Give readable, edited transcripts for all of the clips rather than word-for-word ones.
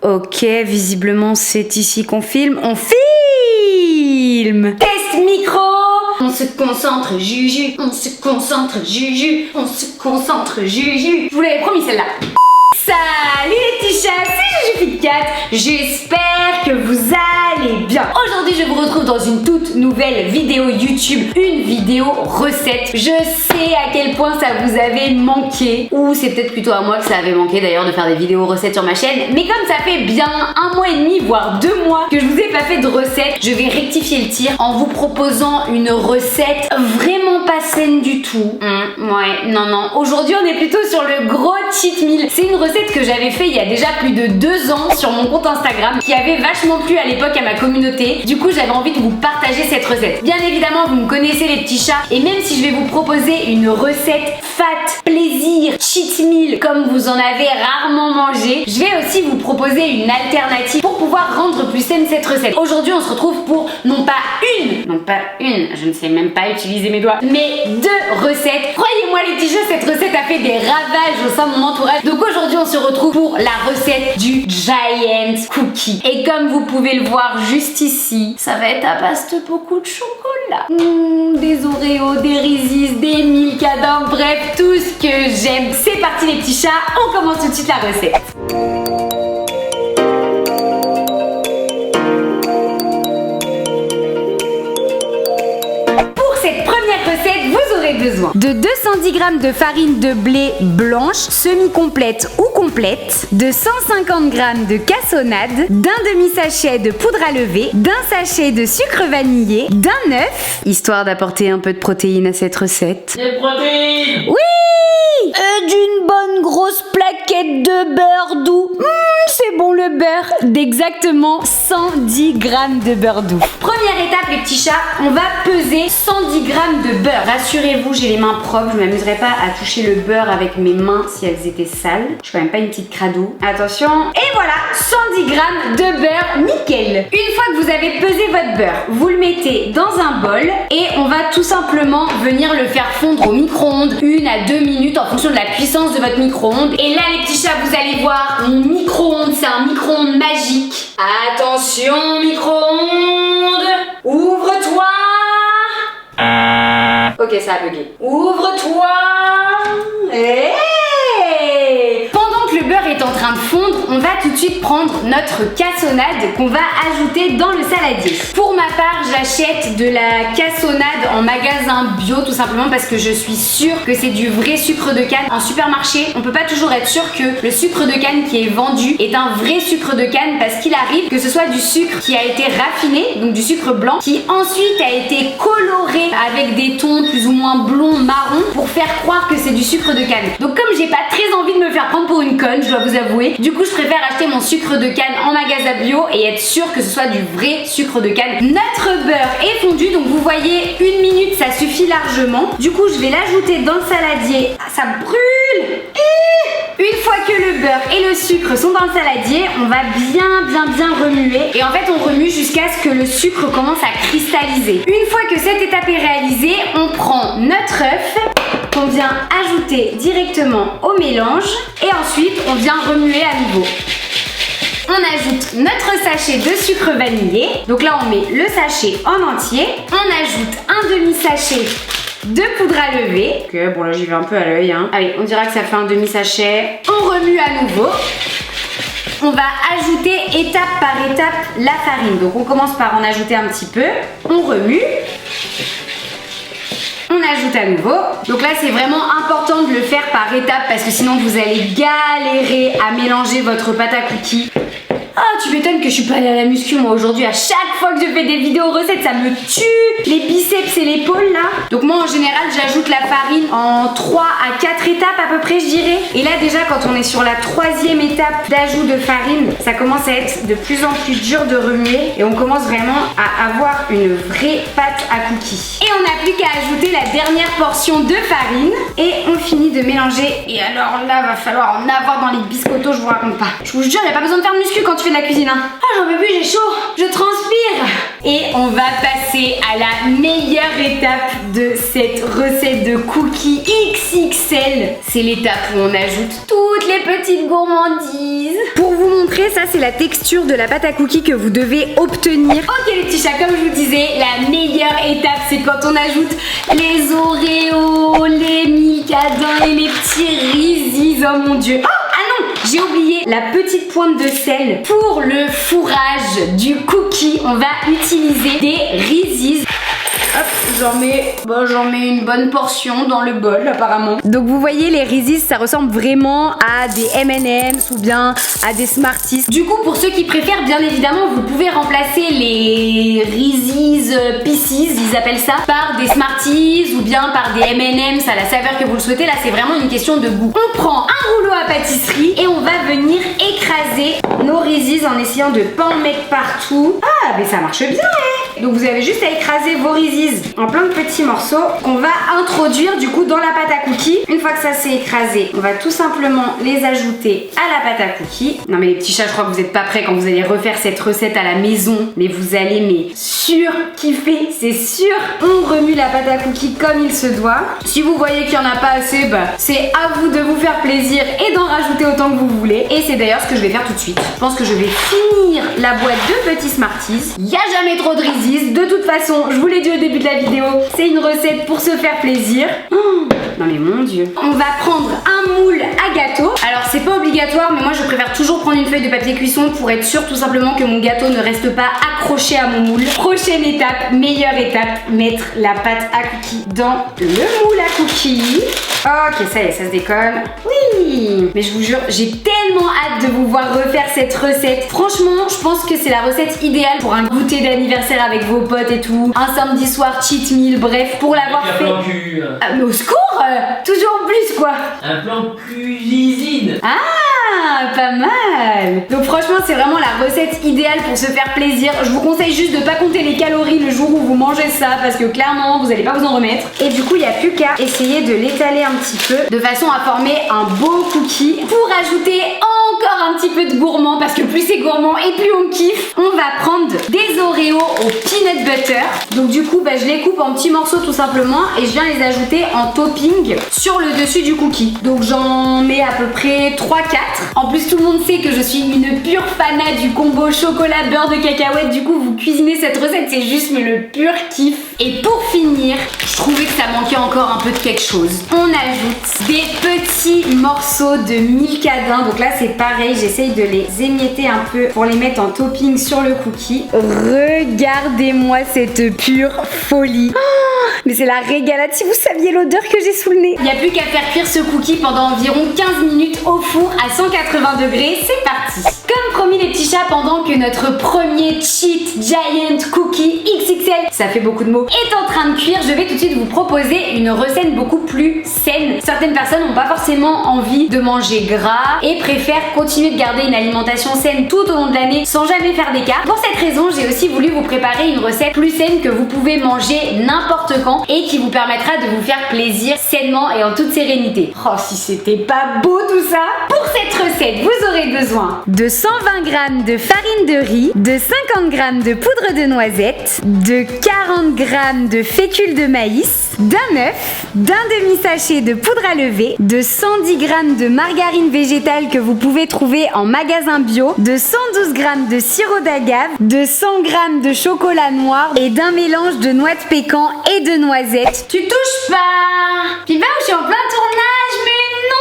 Ok, visiblement c'est ici qu'on filme. On filme! Test micro! On se concentre, Juju. On se concentre, Juju. On se concentre, Juju. Je vous l'avais promis celle-là. Salut les petits chats, c'est Juju Fit Cat. J'espère que vous allez bien. Aujourd'hui, je vous retrouve dans une toute nouvelle vidéo YouTube, une vidéo recette. Je sais à quel point ça vous avait manqué, ou c'est peut-être plutôt à moi que ça avait manqué d'ailleurs de faire des vidéos recettes sur ma chaîne. Mais comme ça fait bien 1 mois et demi, voire 2 mois que je vous ai pas fait de recette, je vais rectifier le tir en vous proposant une recette vraiment pas saine du tout. Ouais, non. Aujourd'hui, on est plutôt sur le gros cheat meal. C'est une recette que j'avais fait il y a déjà plus de 2 ans sur mon compte Instagram, qui avait vachement plu à l'époque à ma communauté. Du coup, j'avais envie de vous partager cette recette. Bien évidemment, vous me connaissez les petits chats, et même si je vais vous proposer une recette fat, plaisir, cheat meal, comme vous en avez rarement mangé, je vais aussi vous proposer une alternative pour pouvoir rendre plus saine cette recette. Aujourd'hui, on se retrouve pour non pas une, je ne sais même pas utiliser mes doigts, mais 2 recettes. Croyez-moi les petits chats, cette recette a fait des ravages au sein de mon entourage. Donc aujourd'hui, on se retrouve pour la recette du Giant Cookie. Et comme vous pouvez le voir juste ici, ça va être à base de beaucoup de chocolat. Des Oreos, des Reese's, des Milka, bref, tout ce que j'aime. C'est parti les petits chats, on commence tout de suite la recette. Recette, vous aurez besoin de 210 g de farine de blé blanche, semi-complète ou complète, de 150 g de cassonade, d'un demi-sachet de poudre à lever, d'un sachet de sucre vanillé, d'un œuf, histoire d'apporter un peu de protéines à cette recette. Des protéines! Oui! Et d'une bonne grosse plaquette de beurre doux. C'est bon le beurre. D'exactement 110 g de beurre doux. Première étape les petits chats, on va peser 110 g de beurre. Rassurez-vous, j'ai les mains propres, je m'amuserai pas à toucher le beurre avec mes mains si elles étaient sales. Je suis quand même pas une petite crado. Attention. Et voilà, 110 g de beurre, nickel. Une fois que vous avez pesé votre beurre, vous le mettez dans un bol et on va tout simplement venir le faire fondre au micro-ondes 1 à 2 minutes en fonction de la puissance de votre micro-ondes. Et là les petits chats, vous allez voir, mon micro-ondes, c'est un micro-ondes magique. Attention micro-ondes, ouvre-toi. Ok, ça a bugué. Ouvre-toi. Pendant que le beurre est en train de fondre, on va tout de suite prendre notre cassonade qu'on va ajouter dans le saladier. Pour ma part, j'achète de la cassonade en magasin bio tout simplement parce que je suis sûre que c'est du vrai sucre de canne. En supermarché, on peut pas toujours être sûr que le sucre de canne qui est vendu est un vrai sucre de canne parce qu'il arrive que ce soit du sucre qui a été raffiné, donc du sucre blanc, qui ensuite a été coloré avec des tons plus ou moins blond, marron pour faire croire que c'est du sucre de canne. Donc comme j'ai pas très envie de me faire prendre pour une conne, je dois vous avouer, du coup je préfère acheter mon sucre de canne en magasin bio et être sûre que ce soit du vrai sucre de canne. Notre beurre est fondu, donc vous voyez 1 minute ça suffit largement. Du coup je vais l'ajouter dans le saladier. Ah, ça brûle. Une fois que le beurre et le sucre sont dans le saladier, on va bien remuer. Et en fait on remue jusqu'à ce que le sucre commence à cristalliser. Une fois que cette étape est réalisée, on prend notre œuf qu'on vient ajouter directement au mélange et ensuite on vient remuer à nouveau. On ajoute notre sachet de sucre vanillé. Donc là on met le sachet en entier. On ajoute un demi-sachet de poudre à lever. Ok, bon là j'y vais un peu à l'œil. Allez, on dira que ça fait un demi-sachet. On remue à nouveau. On va ajouter étape par étape la farine. Donc on commence par en ajouter un petit peu. On remue. On ajoute à nouveau. Donc là c'est vraiment important de le faire par étapes parce que sinon vous allez galérer à mélanger votre pâte à cookies. Ah, tu m'étonnes que je suis pas allée à la muscu moi aujourd'hui. À chaque fois que je fais des vidéos recettes, ça me tue les biceps et l'épaule là. Donc moi en général j'ajoute la farine en 3 à 4 étapes à peu près je dirais. Et là déjà quand on est sur la 3e étape d'ajout de farine, ça commence à être de plus en plus dur de remuer et on commence vraiment à avoir une vraie pâte à cookies. Et on n'a plus qu'à ajouter la dernière portion de farine et on finit de mélanger. Et alors là va falloir en avoir dans les biscottos, je vous raconte pas. Je vous jure, il n'y a pas besoin de faire de muscu quand tu fais de la cuisine. Ah j'en peux plus, j'ai chaud, je transpire. Et on va passer à la meilleure étape de cette recette de cookies XXL. C'est l'étape où on ajoute toutes les petites gourmandises. Pour vous montrer, ça c'est la texture de la pâte à cookies que vous devez obtenir. Ok les petits chats, comme je vous disais, la meilleure étape c'est quand on ajoute les Oreos, les Milkadin et les petits Reese's. Oh mon dieu. Ah non, j'ai oublié la petite pointe de sel. Pour le fourrage du cookie, on va utiliser des Reese's. Hop, j'en mets une bonne portion dans le bol apparemment. Donc vous voyez les Reese's, ça ressemble vraiment à des M&M's ou bien à des Smarties. Du coup pour ceux qui préfèrent, bien évidemment vous pouvez remplacer les Reese's Pieces, ils appellent ça, par des Smarties ou bien par des M&M's à la saveur que vous le souhaitez. Là c'est vraiment une question de goût. On prend un rouleau à pâtisserie et on va venir écraser nos Reese's en essayant de pas en mettre partout. Ah mais ça marche bien hein. Donc vous avez juste à écraser vos Reese's en plein de petits morceaux qu'on va introduire du coup dans la pâte à cookies. Une fois que ça s'est écrasé, on va tout simplement les ajouter à la pâte à cookies. Non mais les petits chats, je crois que vous n'êtes pas prêts quand vous allez refaire cette recette à la maison. Mais vous allez surkiffer, c'est sûr. On remue la pâte à cookies comme il se doit. Si vous voyez qu'il n'y en a pas assez, bah, c'est à vous de vous faire plaisir et d'en rajouter autant que vous voulez. Et c'est d'ailleurs ce que je vais faire tout de suite. Je pense que je vais finir la boîte de petits Smarties. Il n'y a jamais trop de Reese's. De toute façon, je vous l'ai dit au début de la vidéo, c'est une recette pour se faire plaisir. Oh, non mais mon dieu. On va prendre un moule à gâteau. Alors c'est pas obligatoire, mais moi je préfère toujours prendre une feuille de papier cuisson pour être sûr tout simplement que mon gâteau ne reste pas accroché à mon moule. Prochaine étape, meilleure étape, mettre la pâte à cookies dans le moule à cookies. Ok, ça y est, ça se décolle. Oui. Mais je vous jure, j'ai tellement hâte de vous voir refaire cette recette. Franchement, je pense que c'est la recette idéale pour un goûter d'anniversaire avec vos potes et tout. Un samedi soir, cheat meal, bref, pour l'avoir fait. Mais au secours, toujours plus quoi. Un plan cuisine. Ah, pas mal. Donc franchement, c'est vraiment la recette idéale pour se faire plaisir. Je vous conseille juste de pas compter les calories le jour où vous mangez ça parce que clairement, vous allez pas vous en remettre. Et du coup, il n'y a plus qu'à essayer de l'étaler un petit peu de façon à former un beau cookie pour ajouter encore un petit peu de gourmand parce que plus c'est gourmand et plus on kiffe. On va prendre des Oreos au peanut butter. Donc du coup, je les coupe en petits morceaux tout simplement et je viens les ajouter en topping sur le dessus du cookie. Donc j'en mets à peu près 3-4. En plus, tout le monde sait que je suis une pure fanat du combo chocolat beurre de cacahuète. Du coup, vous cuisinez cette recette, c'est juste mais le pur kiff. Et pour finir, je trouvais que ça manquait encore un peu de quelque chose. On ajoute des petits morceaux de Milkadin. Donc là, c'est pareil, j'essaye de les émietter un peu pour les mettre en topping sur le cookie. Regardez-moi cette pure folie. Oh, mais c'est la régalade. Si vous saviez l'odeur que j'ai sous le nez. Il n'y a plus qu'à faire cuire ce cookie pendant environ 15 minutes au four à 180 degrés. C'est parti. Comme promis les petits chats, pendant que notre premier cheat giant cookie XXL, ça fait beaucoup de mots, est en train de cuire, je vais tout de suite vous proposer une recette beaucoup plus saine. Certaines personnes n'ont pas forcément envie de manger gras et préfèrent continuer de garder une alimentation saine tout au long de l'année sans jamais faire d'écart. Pour cette raison, j'ai aussi voulu vous préparer une recette plus saine que vous pouvez manger n'importe quand et qui vous permettra de vous faire plaisir sainement et en toute sérénité. Oh, si c'était pas beau tout ça! Pour cette recette, vous aurez besoin de 120 g de farine de riz, de 50 g de poudre de noisette, de 40 g de fécule de maïs, d'un œuf, d'un demi-sachet de poudre à lever, de 110 g de margarine végétale que vous pouvez trouver en magasin bio, de 112 g de sirop d'agave, de 100 g de chocolat noir et d'un mélange de noix de pécan et de noisettes. Tu touches pas! Puis je suis en plein tournage, mais non!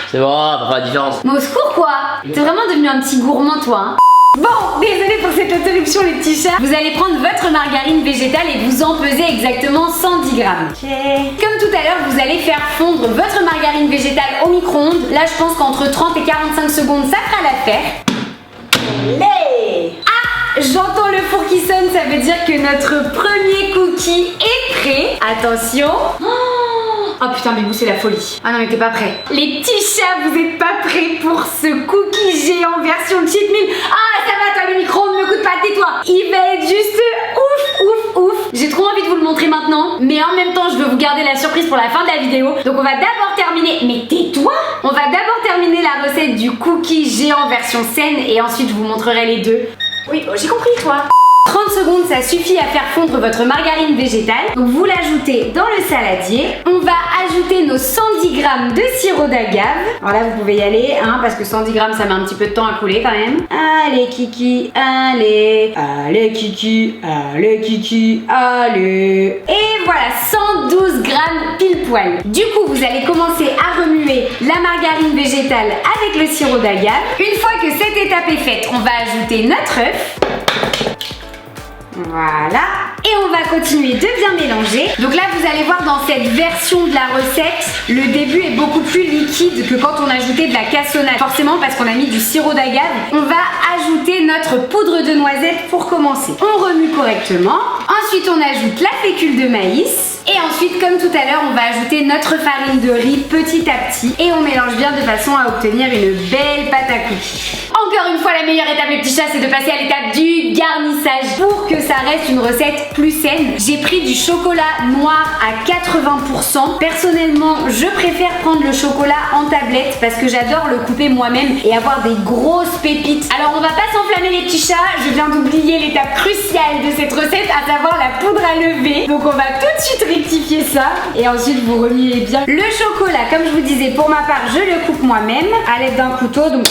C'est bon, ça fera la différence. Mais au secours quoi! T'es vraiment devenu un petit gourmand toi, hein? Bon, désolé pour cette interruption les petits chats. Vous allez prendre votre margarine végétale et vous en pesez exactement 110 g. Comme tout à l'heure, vous allez faire fondre votre margarine végétale au micro-ondes. Là, je pense qu'entre 30 et 45 secondes, ça fera l'affaire. Ah, j'entends le four qui sonne, ça veut dire que notre premier cookie est prêt. Attention. Oh putain, mais vous c'est la folie. Ah non mais t'es pas prêt. Les petits chats, vous êtes pas prêts pour ce cookie géant version cheat meal. Ah ça va toi le micro, ne me coûte pas, tais-toi. Il va être juste ouf. J'ai trop envie de vous le montrer maintenant, mais en même temps je veux vous garder la surprise pour la fin de la vidéo. Donc on va d'abord terminer, mais tais-toi. On va d'abord terminer la recette du cookie géant version saine et ensuite je vous montrerai les deux. Oui, bon, j'ai compris toi. 30 secondes, ça suffit à faire fondre votre margarine végétale. Donc vous l'ajoutez dans le saladier. On va ajouter nos 110 g de sirop d'agave. Alors là, vous pouvez y aller, hein, parce que 110 g, ça met un petit peu de temps à couler quand même. Allez, Kiki, allez. Allez, Kiki, allez, Kiki, allez. Et voilà, 112 g pile poil. Du coup, vous allez commencer à remuer la margarine végétale avec le sirop d'agave. Une fois que cette étape est faite, on va ajouter notre œuf. Voilà, et on va continuer de bien mélanger. Donc là, vous allez voir dans cette version de la recette, le début est beaucoup plus liquide que quand on ajoutait de la cassonade. Forcément, parce qu'on a mis du sirop d'agave. On va ajouter notre poudre de noisette pour commencer. On remue correctement. Ensuite, on ajoute la fécule de maïs. Et ensuite, comme tout à l'heure, on va ajouter notre farine de riz petit à petit. Et on mélange bien de façon à obtenir une belle pâte à cookies. Encore une fois, la meilleure étape, les petits chats, c'est de passer à l'étape du garnissage. Pour que ça reste une recette plus saine, j'ai pris du chocolat noir à 80%. Personnellement, je préfère prendre le chocolat en tablette parce que j'adore le couper moi-même et avoir des grosses pépites. Alors, on va pas s'enflammer les petits chats. Je viens d'oublier l'étape cruciale de cette recette, à savoir la poudre à lever. Donc, on va tout de suite rectifier ça. Et ensuite, vous remuez bien le chocolat. Comme je vous disais, pour ma part, je le coupe moi-même à l'aide d'un couteau. Donc,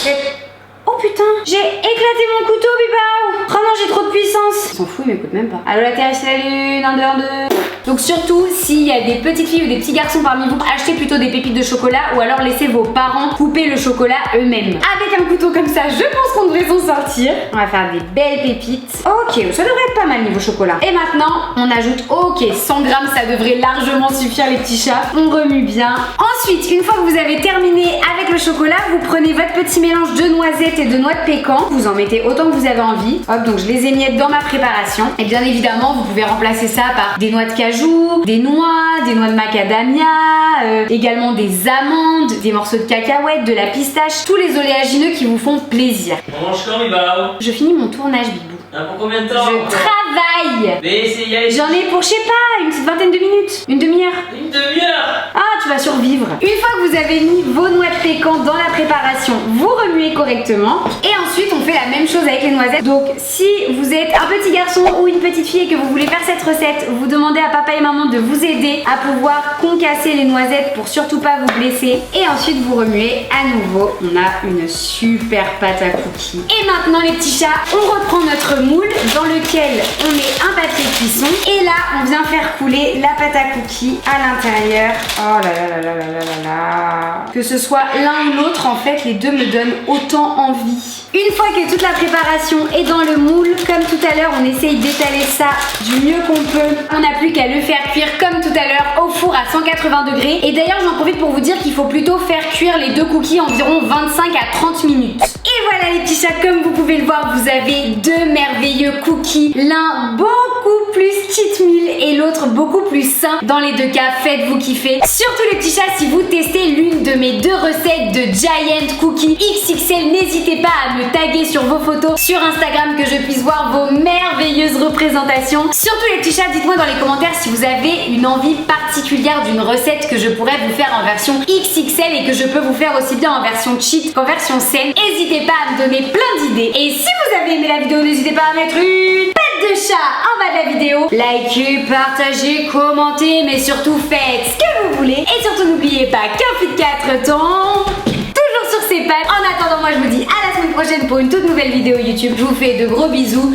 oh putain, j'ai éclaté mon couteau, Bibao. Oh non, j'ai trop de puissance. Ils s'en foutent, ils m'écoutent même pas. Allô la Terre, c'est la Lune, 1, 2, 1, 2. Donc surtout, s'il y a des petites filles ou des petits garçons parmi vous, achetez plutôt des pépites de chocolat ou alors laissez vos parents couper le chocolat eux-mêmes. Avec un couteau comme ça, je pense qu'on devrait s'en sortir. On va faire des belles pépites. Ok, ça devrait être pas mal niveau chocolat. Et maintenant, on ajoute, ok, 100 g, ça devrait largement suffire les petits chats. On remue bien. Ensuite, une fois que vous avez terminé avec le chocolat, vous prenez votre petit mélange de noisettes et de noix de pécan. Vous en mettez autant que vous avez envie. Hop, donc je les ai mis dans ma préparation. Et bien évidemment, vous pouvez remplacer ça par des noix de cajou, des noix de macadamia, également des amandes, des morceaux de cacahuètes, de la pistache, tous les oléagineux qui vous font plaisir. On mange quand, Bibao? Je finis mon tournage, Bibou. Pour combien de temps? Je travaille. Mais c'est... J'en ai pour, je sais pas, une petite vingtaine de minutes. Une demi-heure. Une demi-heure. Ah, tu vas survivre. Une fois que vous avez mis vos noix de pécan dans la préparation, vous remuez correctement. Et ensuite, on fait la même chose avec les noisettes. Donc, si vous êtes un petit garçon ou une petite fille et que vous voulez faire cette recette, vous demandez à papa et maman de vous aider à pouvoir concasser les noisettes pour surtout pas vous blesser. Et ensuite, vous remuez à nouveau. On a une super pâte à cookies. Et maintenant, les petits chats, on reprend notre moule dans lequel on met un papier cuisson. Et là, on vient faire couler la pâte à cookies à l'intérieur. Oh là là là là là là là là. Que ce soit l'un ou l'autre, en fait, les deux me donnent autant envie. Une fois que toute la préparation est dans le moule, comme tout à l'heure, on essaye d'étaler ça du mieux qu'on peut. On n'a plus qu'à le faire cuire comme tout à l'heure au four à 180 degrés. Et d'ailleurs, j'en profite pour vous dire qu'il faut plutôt faire cuire les deux cookies environ 25 à 30 minutes. Et voilà les petits chats, comme vous pouvez le voir, vous avez deux merveilleux cookies. L'un beaucoup plus cheat meal et l'autre beaucoup plus sain. Dans les deux cas, faites-vous kiffer. Surtout les petits chats, si vous testez l'une de mes deux recettes de Giant Cookie XXL, n'hésitez pas à me taguer sur vos photos sur Instagram, que je puisse voir vos merveilleuses représentations. Surtout les petits chats, dites-moi dans les commentaires si vous avez une envie particulière d'une recette que je pourrais vous faire en version XXL et que je peux vous faire aussi bien en version cheat qu'en version saine. N'hésitez pas à me donner plein d'idées. Et si vous avez aimé la vidéo, n'hésitez pas à mettre une patte de chat en bas de la vidéo. Likez, partagez, commentez, mais surtout faites ce que vous voulez. Et surtout n'oubliez pas qu'un fit 4 tombe toujours sur ses pattes. En attendant, moi je vous dis à la semaine prochaine pour une toute nouvelle vidéo YouTube. Je vous fais de gros bisous.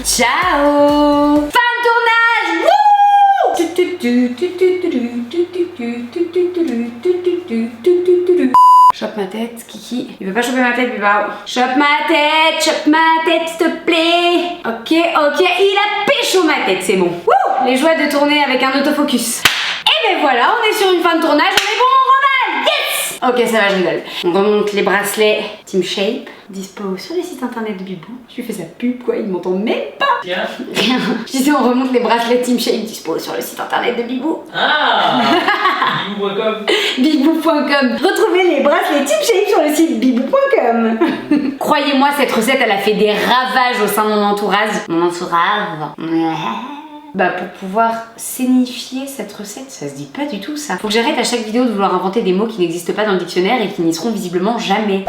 Ciao. Fin de tournage. Chope ma tête, Kiki. Il veut pas choper ma tête, Bibao. Chope ma tête, s'il te plaît. Ok, il a pécho ma tête, c'est bon. Wouh, les joies de tourner avec un autofocus. Et ben voilà, on est sur une fin de tournage, on est bon, on remballe. Yes. Ok, ça va, je rigole. On remonte les bracelets Team Shape, dispo sur le site internet de Bibou. Je lui fais sa pub, quoi, il m'entend même pas. Tiens. Je disais, on remonte les bracelets Team Shape, dispo sur le site internet de Bibou. Ah. Bibou.com. Bibou.com. Retrouvez les bracelets Team Shape sur le site bibou.com. Croyez-moi, cette recette, elle a fait des ravages au sein de mon entourage. Bah pour pouvoir signifier cette recette, ça se dit pas du tout ça. Faut que j'arrête à chaque vidéo de vouloir inventer des mots qui n'existent pas dans le dictionnaire et qui n'y seront visiblement jamais.